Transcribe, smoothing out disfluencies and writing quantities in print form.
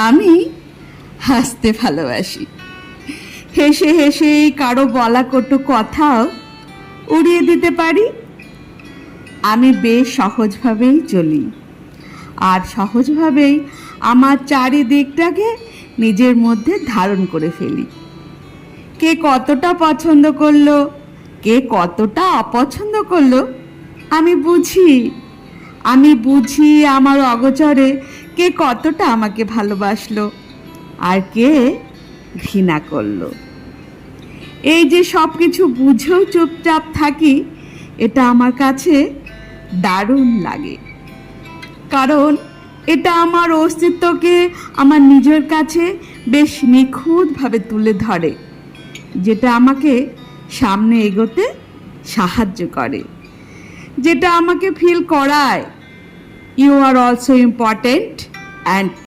আমি হাসতে ভালোবাসি। হেসে হেসে কারো বলা কটু কথাও উড়িয়ে দিতে পারি। আমি বেশ সহজভাবেই চলি, আর সহজভাবেই আমার চারিদিকটাকে নিজের মধ্যে ধারণ করে ফেলি। কে কতটা পছন্দ করলো, কে কতটা অপছন্দ করলো, আমি বুঝি। আমার অগোচরে কে কতটা আমাকে ভালোবাসলো আর কে ঘৃণা করলো। এই যে সব কিছু বুঝেও চুপচাপ থাকি, এটা আমার কাছে দারুণ লাগে। কারণ এটা আমার অস্তিত্বকে আমার নিজের কাছে বেশ নিখুঁতভাবে তুলে ধরে, যেটা আমাকে সামনে এগোতে সাহায্য করে, যেটা আমাকে ফিল করায় you are also important and